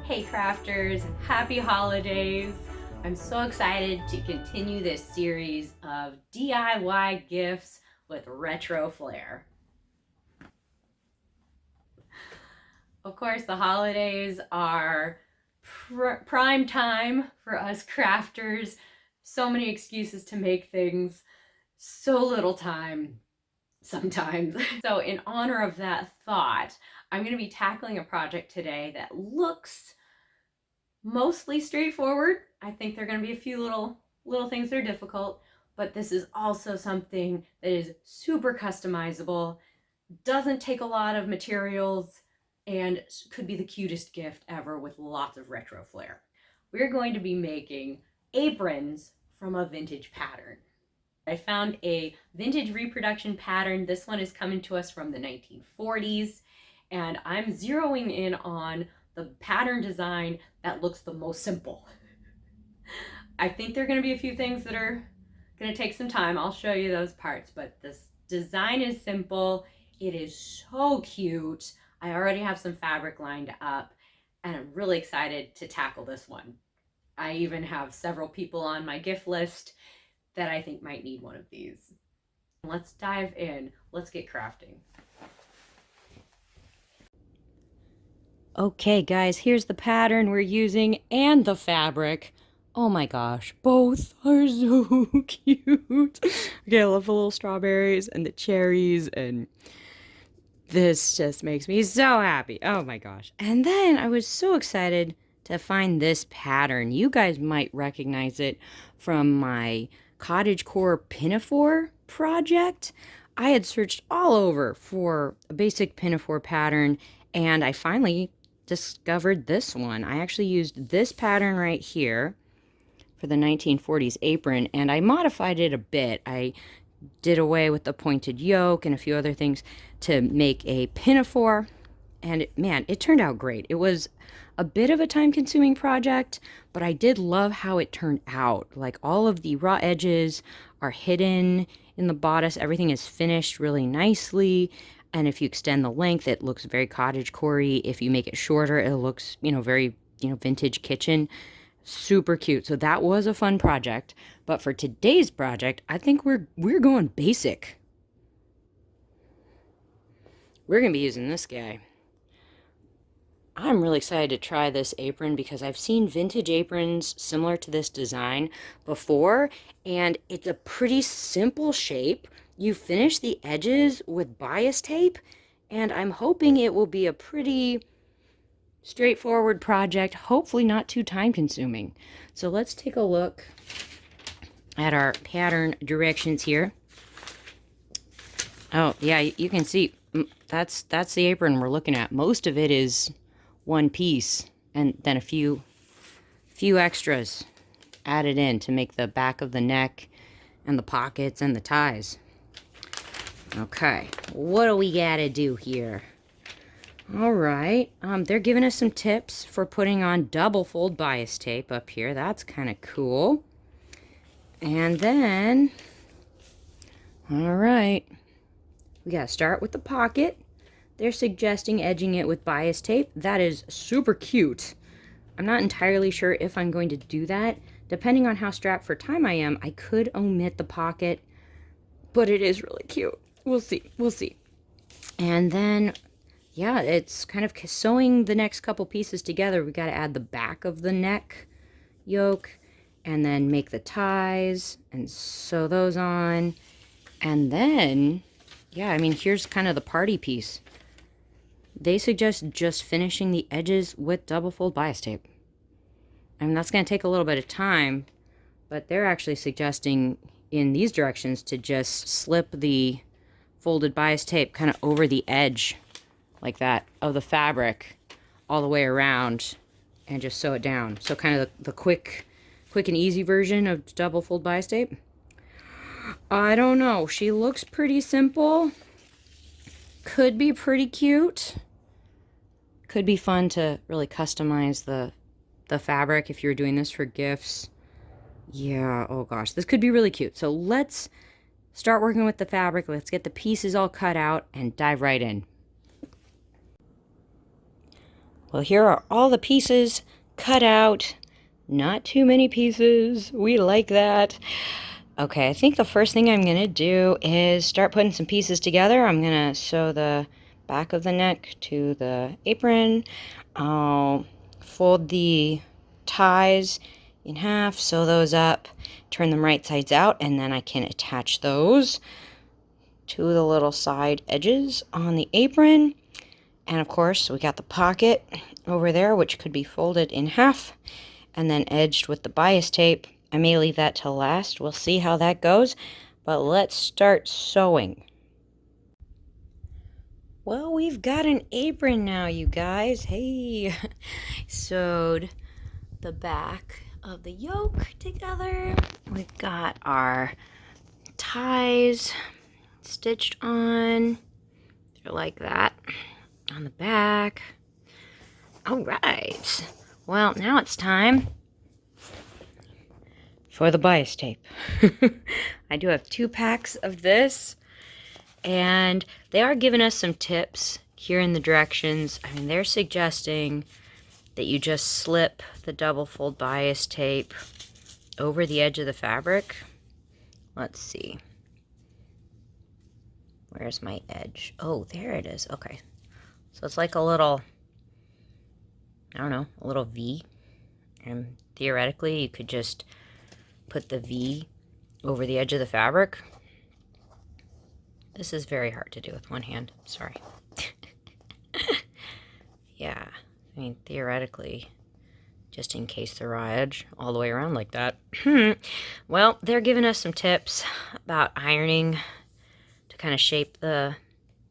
Hey crafters, happy holidays. I'm so excited to continue this series of DIY gifts with retro flair. Of course, the holidays are prime time for us crafters. So many excuses to make things, so little time sometimes. So in honor of that thought, I'm going to be tackling a project today that looks mostly straightforward. I think there are going to be a few little things that are difficult, but this is also something that is super customizable, doesn't take a lot of materials, and could be the cutest gift ever with lots of retro flair. We're going to be making aprons from a vintage pattern. I found a vintage reproduction pattern. This one is coming to us from the 1940s, and I'm zeroing in on the pattern design that looks the most simple. I think there are going to be a few things that are going to take some time. I'll show you those parts, but this design is simple. It is so cute. I already have some fabric lined up, and I'm really excited to tackle this one. I even have several people on my gift list that I think might need one of these. Let's dive in. Let's get crafting. Okay guys, here's the pattern we're using and the fabric. Oh my gosh, both are so cute. Okay, I love the little strawberries and the cherries, and this just makes me so happy. Oh my gosh. And then I was so excited to find this pattern. You guys might recognize it from my cottagecore pinafore project. I had searched all over for a basic pinafore pattern, and I finally discovered this one. I actually used this pattern right here for the 1940s apron, and I modified it a bit. I did away with the pointed yoke and a few other things to make a pinafore, and man, it turned out great. It was a bit of a time-consuming project, but I did love how it turned out. Like, all of the raw edges are hidden in the bodice. Everything is finished really nicely. And if you extend the length, it looks very cottagecore-y. If you make it shorter, it looks, very, vintage kitchen. Super cute. So that was a fun project. But for today's project, I think we're going basic. We're going to be using this guy. I'm really excited to try this apron because I've seen vintage aprons similar to this design before, and it's a pretty simple shape. You finish the edges with bias tape, and I'm hoping it will be a pretty straightforward project, hopefully not too time consuming. So let's take a look at our pattern directions here. Oh yeah, you can see that's the apron we're looking at. Most of it is one piece, and then a few extras added in to make the back of the neck and the pockets and the ties. Okay, what do we gotta do here? All right, they're giving us some tips for putting on double fold bias tape up here. That's kind of cool. And then, all right, we gotta start with the pocket. They're suggesting edging it with bias tape. That is super cute. I'm not entirely sure if I'm going to do that. Depending on how strapped for time I am, I could omit the pocket, but it is really cute. We'll see. We'll see. And then, yeah, it's kind of sewing the next couple pieces together. We got to add the back of the neck yoke and then make the ties and sew those on. And then, yeah, I mean, here's kind of the party piece. They suggest just finishing the edges with double fold bias tape. I mean, that's going to take a little bit of time, but they're actually suggesting in these directions to just slip the folded bias tape kind of over the edge like that of the fabric all the way around and just sew it down. So kind of the quick and easy version of double fold bias tape. I don't know. She looks pretty simple. Could be pretty cute. Could be fun to really customize the fabric if you're doing this for gifts. Yeah, oh gosh, this could be really cute. So let's start working with the fabric. Let's get the pieces all cut out and dive right in. Well, here are all the pieces cut out. Not too many pieces. We like that. Okay, I think the first thing I'm going to do is start putting some pieces together. I'm going to sew the back of the neck to the apron. I'll fold the ties in half, sew those up, turn them right sides out, and then I can attach those to the little side edges on the apron. And of course, we got the pocket over there, which could be folded in half and then edged with the bias tape. I may leave that till last. We'll see how that goes, but let's start sewing. Well, we've got an apron now, you guys. Hey, sewed the back of the yoke together. We've got our ties stitched on. They're like that on the back. All right. Well, now it's time for the bias tape. I do have 2 packs of this, and they are giving us some tips here in the directions. I mean, they're suggesting that you just slip the double fold bias tape over the edge of the fabric. Let's see. Where's my edge? Oh, there it is. Okay. So it's like a little, I don't know, a little V. And theoretically, you could just put the V over the edge of the fabric. This is very hard to do with one hand. Sorry. Yeah. I mean, theoretically, just in case the raw edge all the way around like that. Well, they're giving us some tips about ironing to kind of shape the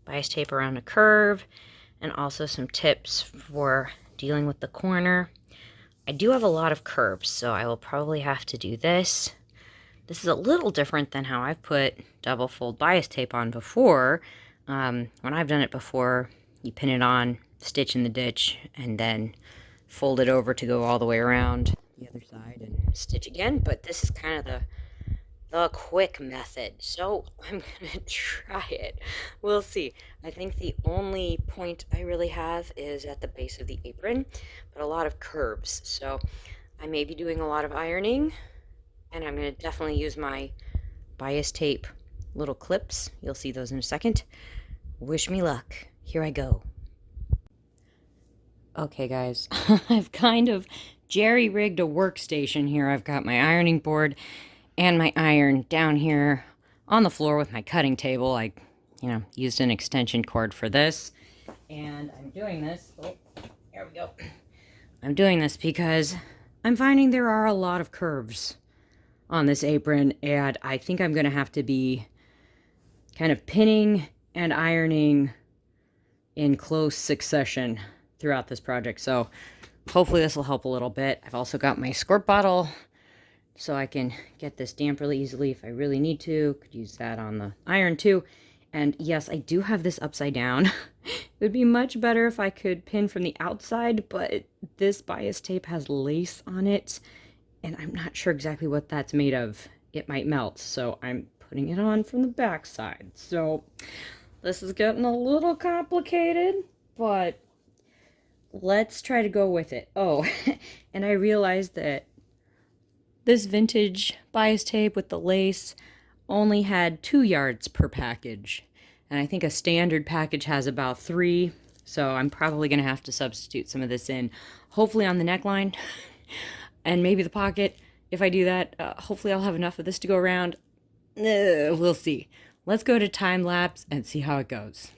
bias tape around a curve, and also some tips for dealing with the corner. I do have a lot of curves, so I will probably have to do this. This is a little different than how I've put double fold bias tape on before. When I've done it before, you pin it on, stitch in the ditch, and then fold it over to go all the way around the other side and stitch again. But this is kind of the quick method, so I'm gonna try it. We'll see. I think the only point I really have is at the base of the apron, but a lot of curves, so I may be doing a lot of ironing, and I'm gonna definitely use my bias tape little clips. You'll see those in a second. Wish me luck. Here I go. Okay guys, I've kind of jerry-rigged a workstation here. I've got my ironing board and my iron down here on the floor with my cutting table. I, used an extension cord for this. And I'm doing this, oh, there we go. I'm doing this because I'm finding there are a lot of curves on this apron, and I think I'm gonna have to be kind of pinning and ironing in close succession throughout this project. So hopefully this will help a little bit. I've also got my squirt bottle, so I can get this damp really easily if I really need to. Could use that on the iron too. And yes, I do have this upside down. It would be much better if I could pin from the outside, but this bias tape has lace on it, and I'm not sure exactly what that's made of. It might melt, so I'm putting it on from the back side. So this is getting a little complicated, but let's try to go with it. Oh, and I realized that this vintage bias tape with the lace only had 2 yards per package. And I think a standard package has about 3. So I'm probably going to have to substitute some of this in, hopefully on the neckline and maybe the pocket. If I do that, hopefully I'll have enough of this to go around. We'll see. Let's go to time lapse and see how it goes.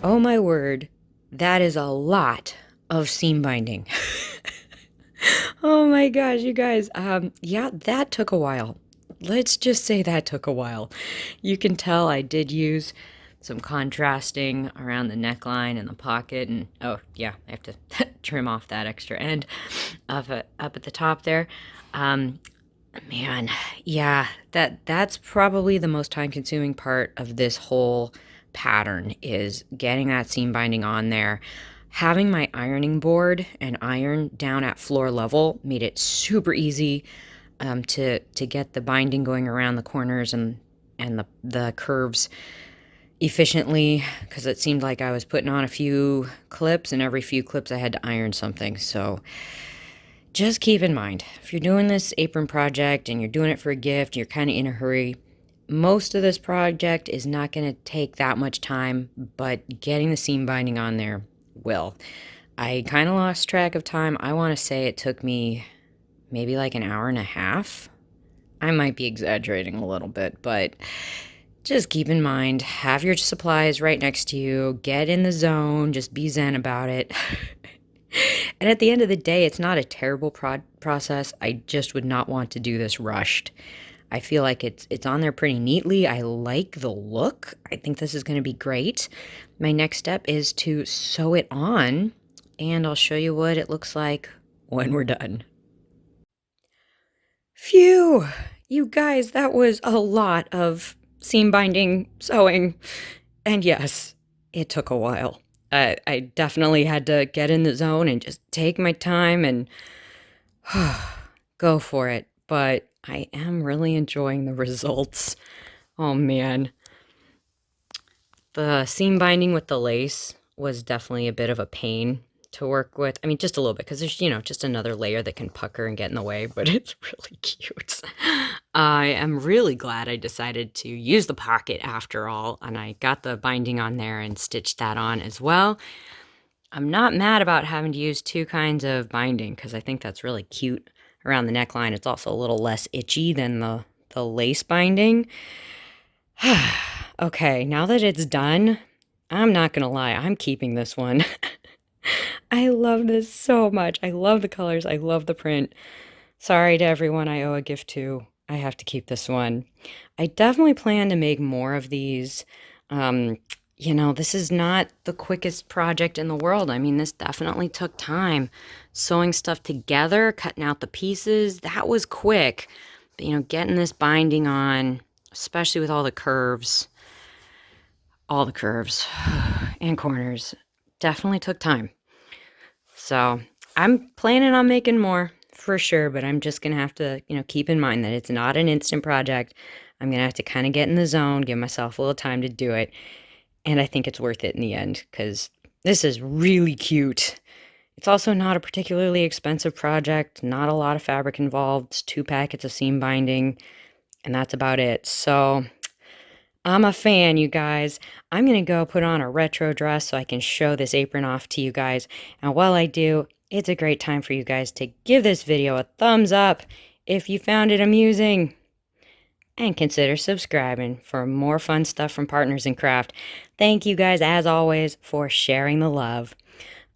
Oh my word, that is a lot of seam binding. Oh my gosh, you guys. Yeah, that took a while. Let's just say that took a while. You can tell I did use some contrasting around the neckline and the pocket, and oh yeah, I have to trim off that extra end up at the top there. Um, Man, yeah, that's probably the most time-consuming part of this whole pattern is getting that seam binding on there. Having my ironing board and iron down at floor level made it super easy to get the binding going around the corners and the curves efficiently because it seemed like I was putting on a few clips and every few clips I had to iron something. So just keep in mind, if you're doing this apron project and you're doing it for a gift, you're kind of in a hurry, most of this project is not going to take that much time, but getting the seam binding on there will. I kind of lost track of time. I want to say it took me maybe like an hour and a half. I might be exaggerating a little bit, but just keep in mind, have your supplies right next to you, get in the zone, just be zen about it. And at the end of the day, it's not a terrible process. I just would not want to do this rushed. I feel like it's on there pretty neatly. I like the look. I think this is going to be great. My next step is to sew it on, and I'll show you what it looks like when we're done. Phew! You guys, that was a lot of seam binding, sewing, and yes, it took a while. I definitely had to get in the zone and just take my time and go for it. But I am really enjoying the results. Oh man. The seam binding with the lace was definitely a bit of a pain to work with. I mean, just a little bit because there's, just another layer that can pucker and get in the way, but it's really cute. I am really glad I decided to use the pocket after all, and I got the binding on there and stitched that on as well. I'm not mad about having to use two kinds of binding because I think that's really cute around the neckline. It's also a little less itchy than the lace binding. Okay, now that it's done, I'm not gonna lie, I'm keeping this one. I love this so much. I love the colors. I love the print. Sorry to everyone I owe a gift to. I have to keep this one. I definitely plan to make more of these. This is not the quickest project in the world. I mean, this definitely took time. Sewing stuff together, cutting out the pieces, that was quick. But, getting this binding on, especially with all the curves and corners, definitely took time. So I'm planning on making more for sure, but I'm just going to have to, keep in mind that it's not an instant project. I'm going to have to kind of get in the zone, give myself a little time to do it. And I think it's worth it in the end because this is really cute. It's also not a particularly expensive project, not a lot of fabric involved. It's 2 packets of seam binding, and that's about it. So I'm a fan, you guys. I'm going to go put on a retro dress so I can show this apron off to you guys. And while I do, it's a great time for you guys to give this video a thumbs up if you found it amusing. And consider subscribing for more fun stuff from Partners in Craft. Thank you guys, as always, for sharing the love.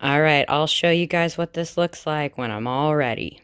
All right, I'll show you guys what this looks like when I'm all ready.